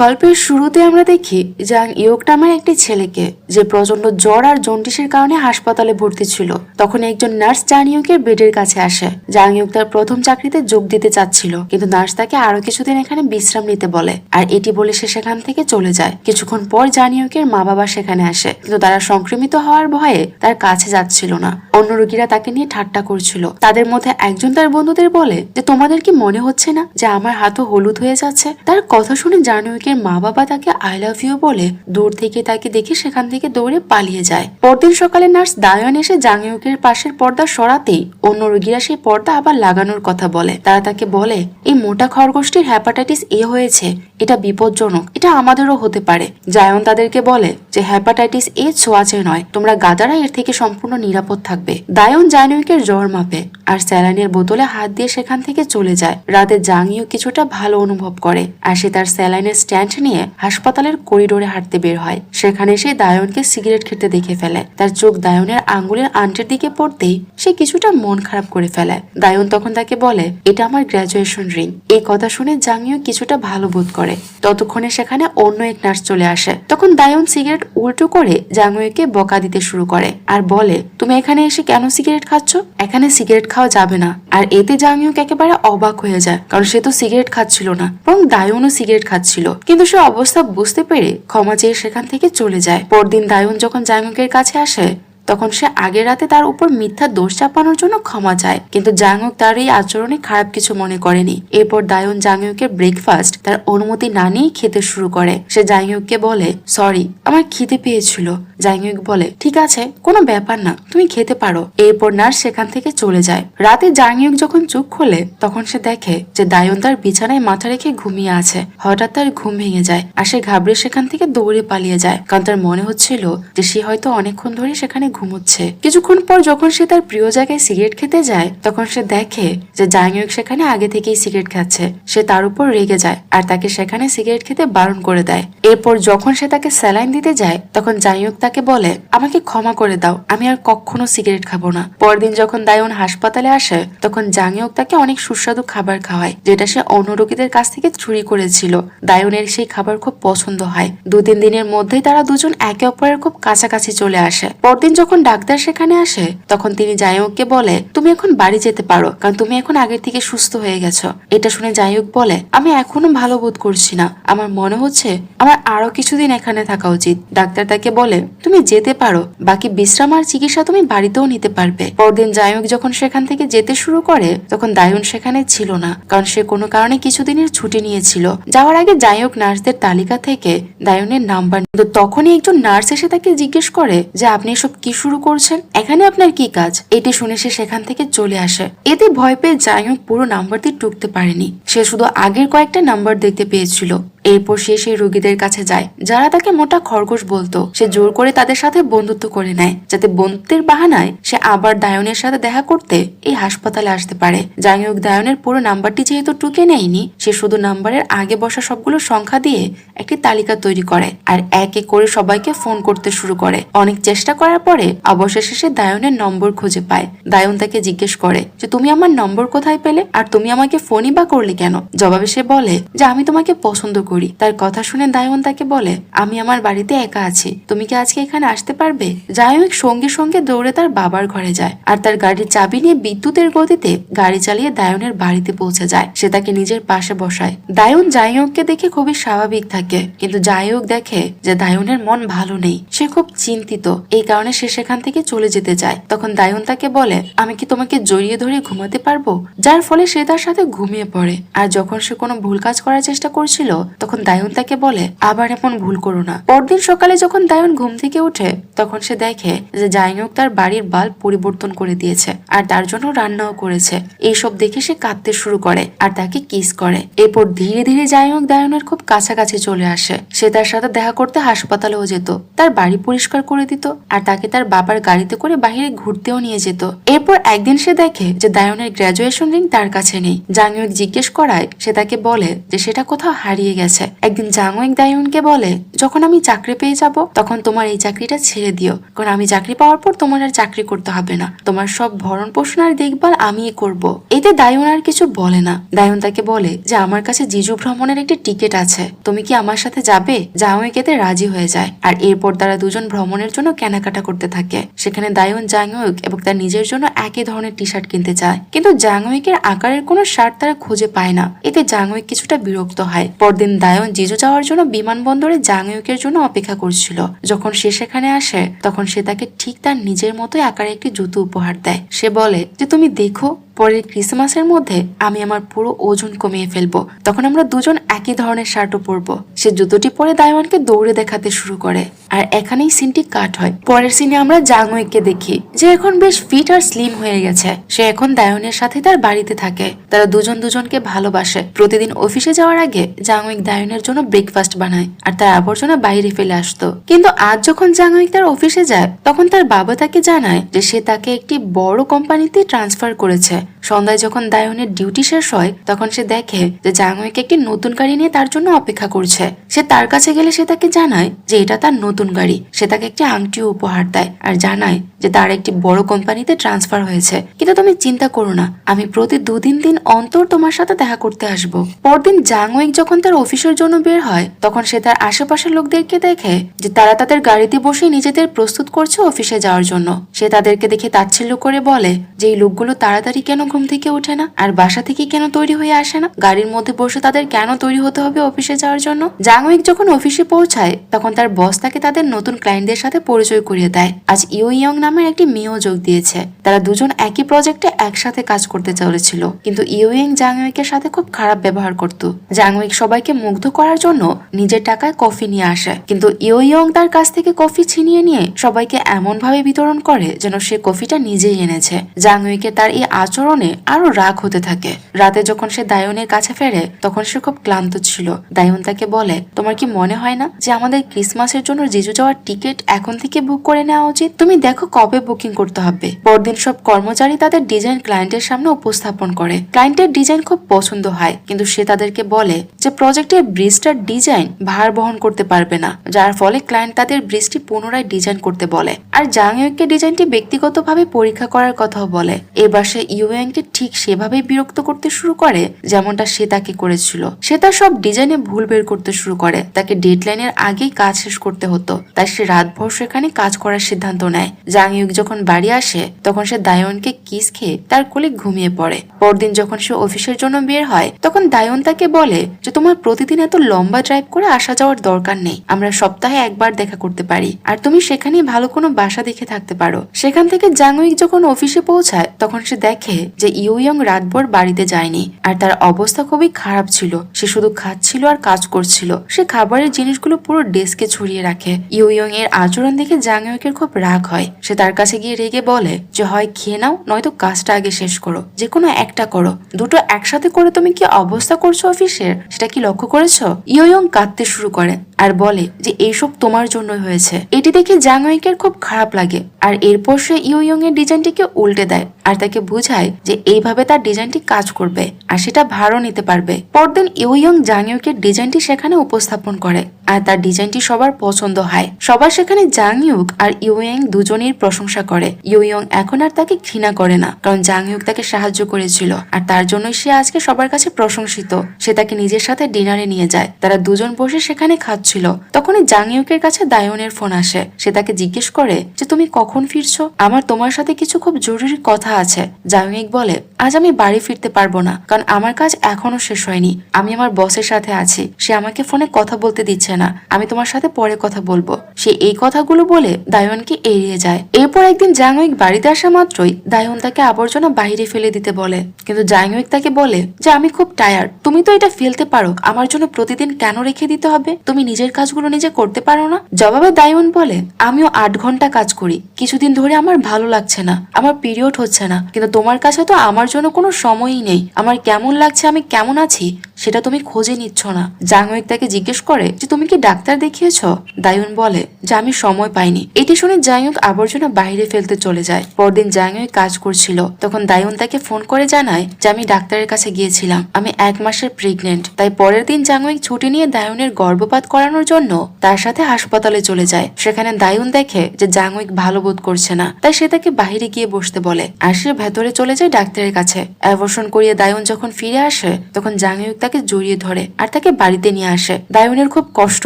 গল্পের শুরুতে আমরা দেখি জাং ইয়ক নামের একটি ছেলেকে, যে প্রচন্ড জ্বর আর জন্ডিসের কারণে হাসপাতালে ভর্তি ছিল। তখন একজন নার্স জাং ইয়কের বেডের কাছে আসে। জাং ইয়ক তার প্রথম চাকরিতে যোগ দিতে চাচ্ছিল, কিন্তু নার্স তাকে আরো কিছুদিন এখানে বিশ্রাম নিতে বলে, আর এটি বলে সে সেখান থেকে চলে যায়। কিছুক্ষণ পর জাং ইয়কের মা বাবা সেখানে আসে, কিন্তু তারা সংক্রমিত হওয়ার ভয়ে তার কাছে যাচ্ছিল না। অন্য রোগীরা তাকে নিয়ে ঠাট্টা করছিল। তাদের মধ্যে একজন তার বন্ধুদের বলে যে তোমাদের কি মনে হচ্ছে না যে আমার হাতও হলুদ হয়ে যাচ্ছে? তার কথা শুনে জাং ইয়কের মা বাবা তাকে আই লাভ ইউ বলে দূর থেকে তাকে দেখে সেখান থেকে দৌড়ে পালিয়ে যায়। পরদিন সকালে নার্স দায়ন এসে জাং ইয়কের পাশের পর্দা সরাতেই অন্য রোগীরা সেই পর্দা আবার লাগানোর কথা বলে। তারা তাকে বলে এই মোটা খরগোশটির হ্যাপাটাইটিস এ হয়েছে, এটা বিপজ্জনক, এটা আমাদেরও হতে পারে। জায়ন তাদেরকে বলে যে হ্যাপাটাইটিস এ ছোঁয়াচে নয়, তোমরা গাদারা এর থেকে সম্পূর্ণ নিরাপদ থাকবে। দায়ন জাং ইয়কের জ্বর মাপে আর স্যালাইনের বোতলে হাত দিয়ে সেখান থেকে চলে যায়। রাতে জাং ইয়ক কিছুটা ভালো অনুভব করে আর সে তার স্যালাইনের স্ট্যান্ড নিয়ে হাসপাতালের করিডোরে হাঁটতে বের হয়। সেখানে সে দায়নকে সিগারেট খেতে দেখে ফেলে। তার চোখ দায়নের আঙ্গুলের আন্টের দিকে পড়তেই সে কিছুটা মন খারাপ করে ফেলে। দায়ন তখন তাকে বলে এটা আমার গ্রাজুয়েশন রিং। এই কথা শুনে জাং ইয়ক কিছুটা ভালো বোধ করে। ততক্ষণে সেখানে অন্য এক নার্স চলে আসে। তখন দায়ন সিগারেট উল্টো করে জাং ইয়ককে বকা দিতে শুরু করে আর বলে তুমি এখানে এসে কেন সিগারেট খাচ্ছ? এখানে সিগারেট খাওয়া যাবে না। আর এতে জাং ইয়ক একেবারে অবাক হয়ে যায়, কারণ সে তো সিগারেট খাচ্ছিল না, বরং দায়নও সিগারেট খাচ্ছিল। কিন্তু সে অবস্থা বুঝতে পেরে ক্ষমা চেয়ে সেখান থেকে চলে যায়। পরদিন দায়ন যখন জাং ইয়কের কাছে আসে তখন সে আগের রাতে তার উপর মিথ্যা দোষ চাপানোর জন্য ক্ষমা চায়, কিন্তু জাং ইয়ক তার এই আচরণে খারাপ কিছু মনে করেনি। এরপর দায়ন জাং ইয়কের ব্রেকফাস্ট তার অনুমতি না নিয়ে খেতে শুরু করে। সে জাং ইয়ককে বলে সরি, আমার খিদে পেয়েছিল। জাং ইয়ক বলে ঠিক আছে, কোনো ব্যাপার না, তুমি খেতে পারো। এরপর নার্স সেখান থেকে চলে যায়। রাতে জাং ইয়ক যখন চোখ খোলে তখন সে দেখে যে দায়ন তার বিছানায় মাথা রেখে ঘুমিয়ে আছে। হঠাৎ তার ঘুম ভেঙে যায় আর সে ঘাবড়ে সেখান থেকে দৌড়ে পালিয়ে যায়, কারণ তার মনে হচ্ছিল যে সে হয়তো অনেকক্ষণ ধরে সেখানে ঘুমোচ্ছে। কিছুক্ষণ পর যখন সে তার প্রিয় জায়গায় সিগারেট খেতে যায় তখন সে দেখে যে জাং ইয়ক সেখানে আগে থেকেই সিগারেট খাচ্ছে। সে তার উপর রেগে যায় আর তাকে সেখানে সিগারেট খেতে বারণ করে দেয়। এরপর যখন সে তাকে স্যালাইন দিতে যায় তখন জাং ইয়ক তাকে বলে আমাকে ক্ষমা করে দাও, আমি আর কখনো সিগারেট খাবো না। পরদিন যখন দায়ন হাসপাতালে আসে তখন জাং ইয়ক তাকে অনেক সুস্বাদু খাবার খাওয়ায়, যেটা সে অন্য রোগীদের কাছ থেকে চুরি করেছিল। দায়নের সেই খাবার খুব পছন্দ হয়। 2-3 দিনের মধ্যেই তারা দুজন একে অপরের খুব কাছাকাছি চলে আসে। পরদিন যখন ডাক্তার সেখানে আসে তখন তিনি জাং ইয়ককে বলে তুমি এখন বাড়ি যেতে পারো, কারণ তুমি এখন আগের থেকে সুস্থ হয়ে গেছো। এটা শুনে জাং ইয়ক বলে আমি এখনো ভালো বোধ করছি না, আমার মনে হচ্ছে আমার আরো কিছুদিন এখানে থাকা উচিত। ডাক্তার তাকে বলে তুমি যেতে পারো, বাকি বিশ্রাম আর চিকিৎসা তুমি বাড়িতেও নিতে পারবে। পরদিন জাং ইয়ক যখন সেখান থেকে যেতে শুরু করে তখন দায়ন সেখানে ছিল না, কারণ সে কোনো কারণে কিছুদিনের ছুটি নিয়েছিল। যাওয়ার আগে জাং ইয়ক নার্সদের তালিকা থেকে দায়নের নাম্বার, কিন্তু তখনই একজন নার্স এসে তাকে জিজ্ঞেস করে যে আপনি এসব কি শুরু করছেন, এখানে আপনার কি কাজ? এটি শুনে সে সেখান থেকে চলে আসে। এতে ভয় পেয়ে জাং ইয়ক পুরো নাম্বার দিয়ে টুকতে পারেনি, সে শুধু আগের কয়েকটা নাম্বার দেখতে পেয়েছিল। এরপর সে সেই রোগীদের কাছে যায় যারা তাকে মোটা খরগোশ বলতো। সে জোর করে তাদের সাথে বন্ধুত্ব করে নেয়, যাতে বন্ধুত্বের বাহানায় সে আবার দায়নের সাথে দেখা করতে এই হাসপাতালে আসতে পারে। জাং ইয়ক দায়নের পুরো নাম্বারটি যেহেতু টুকে নেয়নি, সে শুধু নাম্বারের আগে বসা সবগুলো সংখ্যা দিয়ে একটি তালিকা তৈরি করে আর এক এক করে সবাইকে ফোন করতে শুরু করে। অনেক চেষ্টা করার পরে অবশেষে সে দায়নের নম্বর খুঁজে পায়। দায়ন তাকে জিজ্ঞেস করে যে তুমি আমার নম্বর কোথায় পেলে, আর তুমি আমাকে ফোনই বা করলে কেন? জবাবে সে বলে যে আমি তোমাকে পছন্দ করি। তার কথা শুনে দায়ন তাকে বলে আমি আমার বাড়িতে একা আছি, তুমি কি আজকে এখানে আসতে পারবে? জাং ইয়ক সঙ্গে সঙ্গে দৌড়ে তার বাবার ঘরে যায় আর তার গাড়ির চাবি নিয়ে বিদ্যুতের গতিতে গাড়ি চালিয়ে দায়নের বাড়িতে পৌঁছে যায়। সে তাকে নিজের পাশে বসায়। দায়ন জাং ইয়ককে দেখে খুবই স্বাভাবিক থাকে, কিন্তু জাং ইয়ক দেখে যে দায়নের মন ভালো নেই, সে খুব চিন্তিত। এই কারণে সে সেখান থেকে চলে যেতে যায়। তখন দায়ন তাকে বলে আমি কি তোমাকে জড়িয়ে ধরে ঘুমাতে পারবো? যার ফলে সে তার সাথে ঘুমিয়ে পড়ে। আর যখন সে কোনো ভুল কাজ করার চেষ্টা করছিল তখন দায়ন তাকে বলে আবার এমন ভুল করো না। পরদিন সকালে যখন দায়ন ঘুম থেকে উঠে তখন সে দেখে যে জাং ইয়ক তার বাড়ির বাল্ব পরিবর্তন করে দিয়েছে আর তার জন্য রান্নাও করেছে। এইসব দেখে সে কাঁদতে শুরু করে আর তাকে কিস করে। এরপর ধীরে ধীরে জাং ইয়ক দায়নের খুব কাছাকাছি চলে আসে। সে তার সাথে দেখা করতে হাসপাতালেও যেত, তার বাড়ি পরিষ্কার করে দিত আর তাকে তার বাবার গাড়িতে করে বাইরে ঘুরতেও নিয়ে যেত। এরপর একদিন সে দেখে যে দায়নের গ্রাজুয়েশন রিং তার কাছে নেই। জাং ইয়ক জিজ্ঞেস করায় সে তাকে বলে যে সেটা কোথাও হারিয়ে গেছে। গেছে। একদিন জাংওয়েক দায়ুনকে বলে, যখন আমি চাকরি পেয়ে যাব তখন তোমার এই চাকরিটা ছেড়ে দিও, কারণ আমি চাকরি পাওয়ার পর তোমার আর চাকরি করতে হবে না, তোমার সব ভরণ পোষণ আর দেখভাল আমিই করব। এতে দায়ুন আর কিছু বলে না। দায়ুন তাকে বলে যে আমার কাছে জিজু ভ্রমণের একটি টিকিট আছে, তুমি কি আমার সাথে যাবে? জাংওয়েক এতে রাজি হয়ে যায়। আর এরপর তারা দুজন ভ্রমণের জন্য কেনাকাটা করতে থাকে। সেখানে দায়ুন জাংওয়েক এবং তার নিজের জন্য একই ধরনের টি শার্ট কিনতে চায়, কিন্তু জাংওয়েকের আকারের কোনো শার্ট তারা খুঁজে পায় না। এতে জাংওয়েক কিছুটা বিরক্ত হয়। পরদিন দায়ুন জিজু যাওয়ার জন্য বিমানবন্দরে জাংওয়েকের জন্য অপেক্ষা করছিল। যখন সে সেখানে আসে তখন সে তাকে ঠিক তার নিজের মতোই আকারে একটি জুতো উপহার দেয়। সে বলে যে তুমি দেখো, পরের ক্রিসমাসের মধ্যে আমি আমার পুরো ওজন কমিয়ে ফেলবো, তখন আমরা দুজন একই ধরনের শার্টও পরবো। সে জুতোটি পরে দায়ওয়ানকে দৌড়ে দেখাতে শুরু করে। আর এখানেই সিনটি কাট হয়। পরের সিনে আমরা জাংওয়েককে দেখি যে এখন বেশ ফিট আর স্লিম হয়ে গেছে। সে এখন দায়নের সাথে তার বাড়িতে থাকে। তারা দুজন দুজনকে ভালোবাসে। প্রতিদিন অফিসে যাওয়ার আগে জাংওয়েক দায়নের জন্য ব্রেকফাস্ট বানায় আর তার আবর্জনা বাইরে ফেলে আসতো। কিন্তু আজ যখন জাংওয়েক তার অফিসে যায় তখন তার বাবা তাকে জানায় যে সে তাকে একটি বড় কোম্পানিতে ট্রান্সফার করেছে। সন্ধ্যায় যখন দায়নের ডিউটি শেষ হয় তখন সে দেখে যে জাংওয়েক একটি নতুন গাড়ি নিয়ে তার জন্য অপেক্ষা করছে। সে তার কাছে গেলে সে তাকে জানায় যে এটা তার নতুন গাড়ি। সে তাকে একটি আংটিও উপহার দেয় আর জানায় যে তার একটি বড় কোম্পানিতে ট্রান্সফার হয়েছে, কিন্তু তুমি চিন্তা করো না, আমি প্রতি 2-3 দিন অন্তর তোমার সাথে দেখা করতে আসবো। পরদিন জাংওয়েক যখন তার অফিসের জন্য বের হয় তখন সে তার আশেপাশের লোকদেরকে দেখে যে তারা তাদের গাড়িতে বসে নিজেদের প্রস্তুত করছে অফিসে যাওয়ার জন্য। সে তাদেরকে দেখে তাচ্ছিল্য করে বলে যে এই লোকগুলো তাড়াতাড়ি কেন ঘুম থেকে ওঠে না আর বাসা থেকে কেন তৈরি হয়ে আসে না, গাড়ির মধ্যে বসে তাদের কেন তৈরি হতে হবে অফিসে যাওয়ার জন্য। জাংওয়েক যখন অফিসে পৌঁছায় তখন তার বস তাকে তাদের নতুন ক্লায়েন্টদের সাথে পরিচয় করিয়ে দেয়। আজ ইয়ং নামের একটি মেয়েও যোগ দিয়েছে। তারা দুজন একই প্রজেক্টে একসাথে কাজ করতে চলেছিল, কিন্তু ইয়ং জাংওয়েকের সাথে খুব খারাপ ব্যবহার করত। জাংওয়েক সবাইকে মুগ্ধ করার জন্য নিজের টাকায় কফি নিয়ে আসে, কিন্তু ইয়ং তার কাছ থেকে কফি ছিনিয়ে নিয়ে সবাইকে এমন ভাবে বিতরণ করে যেন সে কফিটা নিজেই এনেছে। জাংওয়েকের তার এই আচরণে আরো রাগ হতে থাকে। রাতে যখন সে দায়নের কাছে ফেরে তখন সে খুব ক্লান্ত ছিল। দায়ন তাকে বলে, তোমার কি মনে হয় না যে আমাদের ক্রিসমাসের জন্য জিজু যাওয়ার টিকিট এখন থেকে বুক করে নেওয়া উচিত? তুমি দেখো কবে বুকিং করতে হবে। পরদিন সব কর্মচারী তাদের ডিজাইন ক্লায়েন্টের সামনে উপস্থাপন করে। ক্লায়েন্টের ডিজাইন খুব পছন্দ হয়, কিন্তু সে তাদেরকে বলে যে প্রজেক্টের ব্রিজটার ডিজাইন ভার বহন করতে পারবে না, যার ফলে ক্লায়েন্ট তাদের ব্রিজটি পুনরায় ডিজাইন করতে বলে। আর জাংওয়েককে ডিজাইনটি ব্যক্তিগতভাবে পরীক্ষা করার কথাও বলে। এবার সে ইয়ংকে ঠিক সেভাবেই বিরক্ত করতে শুরু করে যেমনটা সে তাকে করেছিল। সে তার সব ডিজাইনে ভুল বের করতে শুরু করে। তাকে ডেডলাইনের আগেই কাজ শেষ করতে হতো, তাই সে রাতভর সেখানে কাজ করার সিদ্ধান্ত নেয়। জাংওয়েক যখন বাড়ি আসে তখন সে দায়নকে কিস খেয়ে তার কোলে ঘুমিয়ে পড়ে। পরদিন যখন সে অফিসের জন্য বের হয় তখন দায়ন তাকে বলে যে তোমার প্রতিদিন এত লম্বা ড্রাইভ করে আসা যাওয়ার দরকার নেই, আমরা সপ্তাহে একবার দেখা করতে পারি আর তুমি সেখানে ভালো কোনো বাসা দেখে থাকতে পারো। সেখান থেকে জাংওয়েক যখন অফিসে পৌঁছায় তখন সে দেখে যে ইয়ং রাতভর বাড়িতে যায়নি আর তার অবস্থা খুবই খারাপ ছিল। সে শুধু খাচ্ছিল আর কাজ করছিল। সে খাবারের জিনিসগুলো পুরো ডেস্কে ছড়িয়ে রাখে। ইয়ং এর আচরণ দেখে জাংওয়েকের খুব রাগ হয়। সে তার কাছে গিয়ে রেগে বলে যে হয় খেয়ে নাও নয়তো কাজটা আগে শেষ করো, যে কোনো একটা করো, দুটো একসাথে করে তুমি কি অবস্থা করছো অফিসের, সেটা কি লক্ষ্য করেছো? ইয়ং কাঁদতে শুরু করে আর বলে যে এইসব তোমার জন্যই হয়েছে। এটি দেখে জাংওয়েকের খুব খারাপ লাগে আর এরপর সে ইয়ং এর ডিজাইনটিকে উল্টে দেয় আর তাকে বুঝায় যে এইভাবে তার ডিজাইনটি কাজ করবে আর সেটা ভারও নিতে পারবে। পরদিন ইয়ং জাংওয়েকের ডিজাইনটি সেখানে উপস্থাপন করে আর তার ডিজাইনটি সবার পছন্দ হয়। সবার সেখানে জাংওয়েক আর ইয়ং দুজনের প্রশংসা করে। ইয়ং এখন আর তাকে ঘৃণা করে না, কারণ জাংওয়েক তাকে সাহায্য করেছিল আর তার জন্যই সে আজকে সবার কাছে প্রশংসিত। সে তাকে নিজের সাথে ডিনারে নিয়ে যায়। তারা দুজন বসে সেখানে খাচ্ছিল। তখনই জাংওয়েকের কাছে দায়নের ফোন আসে। সে তাকে জিজ্ঞেস করে যে তুমি কখন ফিরছো, আমার তোমার সাথে কিছু খুব জরুরি কথা আছে। জাংওয়েক বলে আজ আমি বাড়ি ফিরতে পারবো না, কারণ আমার কাজ এখনো শেষ হয়নি। আমি আমার বসের সাথে আছি, সে আমাকে ফোনে কথা বলতে দিচ্ছে না, আমি তোমার সাথে পরে কথা বলবো। সে এই কথাগুলো বলে দায়নকে এড়িয়ে যায়। এরপর একদিন জাংওয়েক বাড়িতে আসা মাত্রই দায়ন তাকে আবর্জনা বাইরে ফেলে দিতে বলে, কিন্তু জাংওয়েক তাকে বলে যে আমি খুব টায়ার্ড, তুমি তো এটা ফেলতে পারো, আমার জন্য প্রতিদিন কেন রেখে দিতে হবে? তুমি নিজের কাজগুলো নিজে করতে পারো না? জবাবে দায়ন বলে আমিও 8 ঘন্টা কাজ করি, কিছুদিন ধরে আমার ভালো লাগছে না, আমার পিরিয়ড হচ্ছে না, কিন্তু তোমার কাজ কাছে তো আমার জন্য কোনো সময়ই নেই। আমার কেমন লাগছে, আমি কেমন আছি সেটা তুমি খোঁজে নিচ্ছ না। জাংউইক তাকে জিজ্ঞেস করে যে তুমি কি ডাক্তার দেখিয়েছ? দায়ুন বলে যে আমি সময় পাইনি। এটি শুনে জাংউইক আবর্জনা বাইরে ফেলতে চলে যায়। পরদিন জাংউইক কাজ করছিল, তখন দায়ুন তাকে ফোন করে জানায় যে আমি ডাক্তারের কাছে গিয়েছিলাম, আমি 1 মাসের প্রেগনেন্ট। তাই পরের দিন জাংউইক ছুটি নিয়ে দায়ুনের গর্ভপাত করানোর জন্য তার সাথে হাসপাতালে চলে যায়। সেখানে দায়ুন দেখে যে জাংউইক ভালো বোধ করছে না, তাই সে তাকে বাহিরে গিয়ে বসতে বলে আর সে ভেতরে চলে যায় ডাক্তারের কাছে। অ্যাবর্শন করিয়ে দায়ুন যখন ফিরে আসে তখন জাংউইক তাকে জড়িয়ে ধরে আর তাকে বাড়িতে নিয়ে আসে। দায়ুনের খুব কষ্ট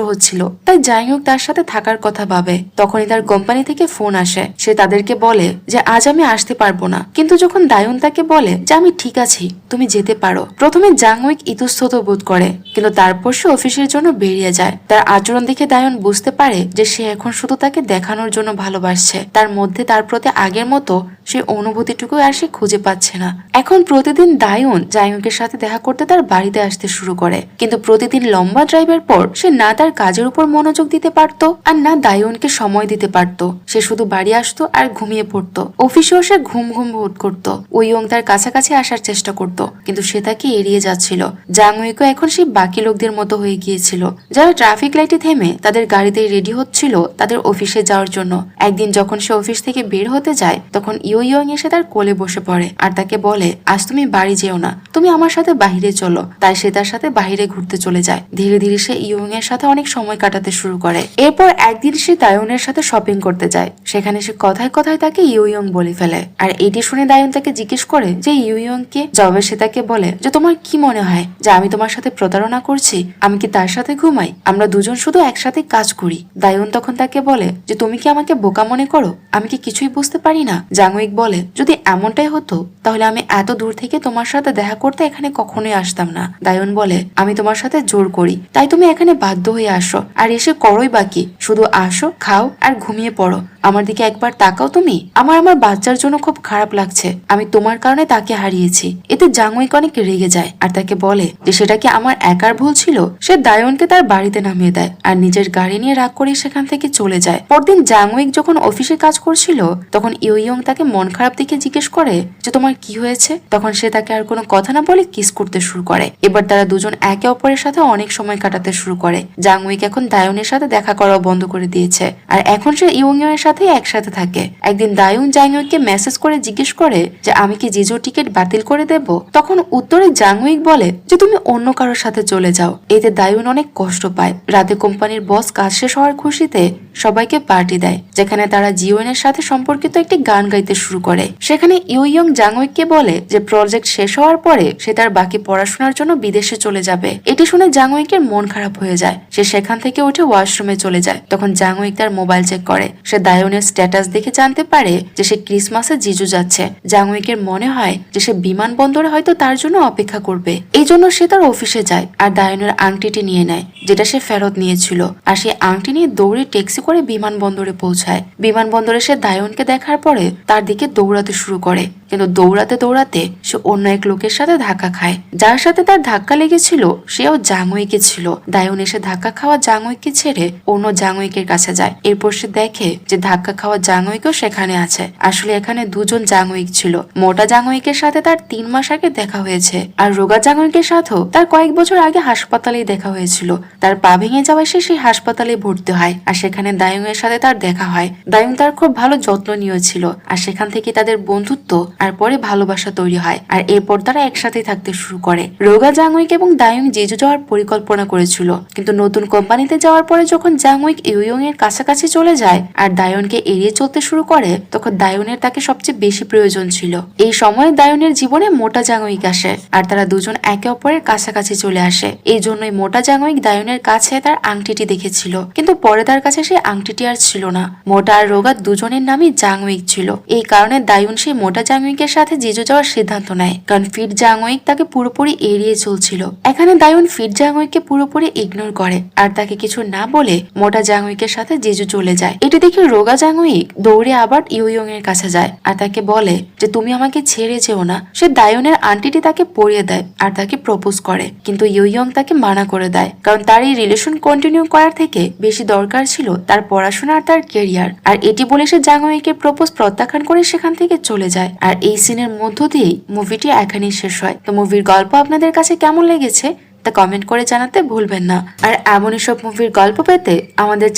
হচ্ছিল, তাই জাংউইক তার সাথে থাকার কথা ভাবে। তখনই তার কোম্পানি থেকে ফোন আসে। সে তাদেরকে বলে যে আজ আমি আসতে পারবো না, কিন্তু যখন দায়ুন তাকে বলে যে আমি ঠিক আছি, তুমি যেতে পারো, প্রথমে জাংউইক ইতস্তত বোধ করে, কিন্তু তারপর সে অফিসের জন্য বেরিয়ে যায়। তার আচরণ দেখে দায়ুন বুঝতে পারে যে সে এখন শুধু তাকে দেখানোর জন্য ভালোবাসছে, তার মধ্যে তার প্রতি আগের মতো সে অনুভূতিটুকু আর সে খুঁজে পাচ্ছে না। এখন প্রতিদিন দায়ুন জাংউইকের সাথে দেখা করতে তার বাড়িতে আসতে শুরু করে, কিন্তু প্রতিদিন লম্বা ড্রাইভের পর সে না তার কাজের উপর মনোযোগ দিতে পারত আর না দায়ুনকে সময় দিতে পারত। সে শুধু বাড়ি আসতো আর ঘুমিয়ে পড়তো। অফিসেও সে ঘুম ঘুম বোধ করতো। ওইয়ং তার কাছাকাছি আসার চেষ্টা করত, কিন্তু সে তাকে এড়িয়ে যাচ্ছিল। জাংউইকও এখন সেই বাকি লোকদের মতো হয়ে গিয়েছিল, যারা ট্রাফিক লাইটে থেমে তাদের গাড়িতে রেডি হচ্ছিল তাদের অফিসে যাওয়ার জন্য। একদিন যখন সে অফিস থেকে বের হতে যায় তখন ইয়োং এসে তার কোলে বসে পড়ে আর তাকে বলে আজ তুমি বাড়ি যেও না, তুমি আমার সাথে বাহিরে চলো। তাই সে তার সাথে বাহিরে ঘুরতে চলে যায়। ধীরে ধীরে সে ইয়োং এর সাথে অনেক সময় কাটাতে শুরু করে। এরপর একদিন সে দায়ুনের সাথে শপিং করতে যায়। সেখানে সে কথায় কথায় তাকে ইয়োং বলে ফেলে আর এটি শুনে দায়ুন তাকে জিজ্ঞেস করে যে ইয়োং কে। জবাবে সে তাকে বলে যে তোমার কি মনে হয় যে আমি তোমার সাথে প্রতারণা করছি? আমি কি তার সাথে ঘুমাই? আমরা দুজন শুধু একসাথে কাজ করি। দায়ুন তখন তাকে বলে যে তুমি কি আমাকে বোকা মনে করো? আমি কি কিছুই বুঝতে পারি না? জাংউইক বলে যদি এমনটাই হতো তাহলে আমি এত দূর থেকে তোমার সাথে দেখা করতে এখানে কখনোই আসতাম না। দায়ুন বলে আমি তোমার সাথে জোর করি, তাই তুমি এখানে বাধ্য হয়ে আসো, আর এসে করোই বাকি, শুধু আসো, খাও আর ঘুমিয়ে পড়ো। আমার দিকে একবার তাকাও তুমি। আমার বাচ্চার জন্য খুব খারাপ লাগছে, আমি তোমার কারণে তাকে হারিয়েছি। এতে জাংউইক অনেক রেগে যায় আর তাকে বলে যে সেটা কি আমার একার ভুল ছিল? সে দায়ুনকে তার বাড়িতে নামিয়ে দেয় আর নিজের গাড়ি নিয়ে রাগ করে সেখান থেকে চলে যায়। পরদিন জাংউইক যখন অফিসে কাজ করছিল তখন ইয়োং তাকে মন খারাপ দেখে জিজ্ঞেস করে যে তোমার কি হয়েছে? তখন সে তাকে আর কোনো কথা না বলে কিস করতে শুরু করে। এবার তারা দুজন একে অপরের সাথে অনেক সময় কাটাতে শুরু করে। জাংউইক এখন দায়ুনের সাথে দেখা করা বন্ধ করে দিয়েছে আর এখন সে ইয়োং এর সাথে একসাথে থাকে। একদিন দায়ুন জাংউইককে মেসেজ করে জিজ্ঞেস করে যে আমি কি জিজুর টিকিট বাতিল করে দেব? তখন উত্তরে জাংউইক বলে যে তুমি অন্য কারোর সাথে চলে যাও। এতে দায়ুন অনেক কষ্ট পায়। রাতে কোম্পানির বস কাজ শেষ হওয়ার খুশিতে সবাইকে পার্টি দেয়, যেখানে তারা জিওনের সাথে সম্পর্কিত একটি গান গাইতে শুরু করে। সেখানে ইয়োং জাংউইককে বলে যে প্রজেক্ট শেষ হওয়ার পরে সে তার বাকি পড়াশোনার জন্য বিদেশে চলে যাবে। এটি শুনে জাংউইকের মন খারাপ হয়ে যায়। সে সেখান থেকে উঠে ওয়াশরুমে চলে যায়। তখন জাংউইক তার মোবাইল চেক করে। সে দায়ুনের স্ট্যাটাস দেখে জানতে পারে যে সে ক্রিসমাসে জিজু যাচ্ছে। জাংউইকের মনে হয় যে সে বিমানবন্দরে হয়তো তার জন্য অপেক্ষা করবে। এই জন্য সে তার অফিসে যায় আর দায়ুনের আংটিটি নিয়ে নেয় যেটা সে ফেরত নিয়েছিল, আর সে আংটি নিয়ে দৌড়ে ট্যাক্সি করে বিমানবন্দরে পৌঁছায়। বিমানবন্দরে সে দায়ুনকে দেখার পরে তার দিকে দৌড়াতে শুরু করে, কিন্তু দৌড়াতে দৌড়াতে সে অন্য এক লোকের সাথে ধাক্কা খায়। যার সাথে তার ধাক্কা লেগেছিল সেও জাংউইকে ছিল। দায়ুন এসে ধাক্কা খাওয়া জাংউইককে ছেড়ে অন্য জাংউইকের কাছে যায়। এরপর সে দেখে যে ধাক্কা খাওয়া জাংউইকও সেখানে আছে। আসলে এখানে দুজন জাংউইক ছিল। মোটা জাংউইকের সাথে তার 3 মাস আগে দেখা হয়েছে, আর রোগা জাংউইকের সাথেও তার কয়েক বছর আগে হাসপাতালেই দেখা হয়েছিল। তার পা ভেঙে যাওয়ায় সে সেই হাসপাতালে ভর্তি হয়, আর সেখানে দায়ুনের সাথে তার দেখা হয়। দায়ুন তার খুব ভালো যত্ন নিয়েছিল, আর সেখান থেকে তাদের বন্ধুত্ব আর পরে ভালোবাসা তৈরি হয়, আর এরপর তারা একসাথে থাকতে শুরু করে। রোগা জাংউইক এবং দায়ুন জেজু যাওয়ার পরিকল্পনা করেছিল, কিন্তু নতুন কোম্পানিতে যাওয়ার পরে যখন জাংউইক ইয়োং এর কাছাকাছি চলে যায় আর দায়ুনকে এড়িয়ে চলতে শুরু করে তখন দায়ুনের তাকে সবচেয়ে বেশি প্রয়োজন ছিল। এই সময় দায়ুনের জীবনে মোটা জাংউইক আসে আর তারা দুজন একে অপরের কাছাকাছি চলে আসে। এই জন্যই মোটা জাংউইক দায়ুনের কাছে তার আংটিটি দেখেছিল, কিন্তু পরে তার কাছে সেই আংটিটি আর ছিল না। মোটা আর রোগা দুজনের নামই জাংউইক ছিল। এই কারণে দায়ুন সেই মোটা জাংউইকের সাথে জিজু যাওয়ার সিদ্ধান্ত নেয়, কারণ ফিট জাংউইক তাকে পুরোপুরি এড়িয়ে চলছিল। এখানে দায়ুন ফিট জাংউইককে পুরোপুরি ইগনোর করে আর তাকে কিছু না বলে মোটা জাংউইকের সাথে জিজু চলে যায়। এটি দেখে রোগা জাংউইক দৌড়ে আবার ইয়োং এর কাছে যায় আর তাকে বলে যে তুমি আমাকে ছেড়ে যেও না। সে দায়ুনের আন্টিটি তাকে পরিয়ে দেয় আর তাকে প্রপোজ করে, কিন্তু ইয়োং তাকে মানা করে দেয়, কারণ তার এই রিলেশন কন্টিনিউ করার থেকে বেশি দরকার ছিল তার পড়াশোনা আর তার কেরিয়ার। আর এটি বলে সে জাংউইকের প্রপোজ প্রত্যাখ্যান করে সেখান থেকে চলে যায়। আর এই সিনের মধ্য দিয়েই মুভিটি এখানেই শেষ হয়। তো মুভির গল্প আপনাদের কাছে কেমন লেগেছে তা কমেন্ট করে জানাতে ভুলবেন না। আর এমনই সব মুভির গল্প পেতে আমাদের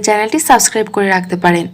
চ্যানেলটি সাবস্ক্রাইব করে রাখতে পারেন।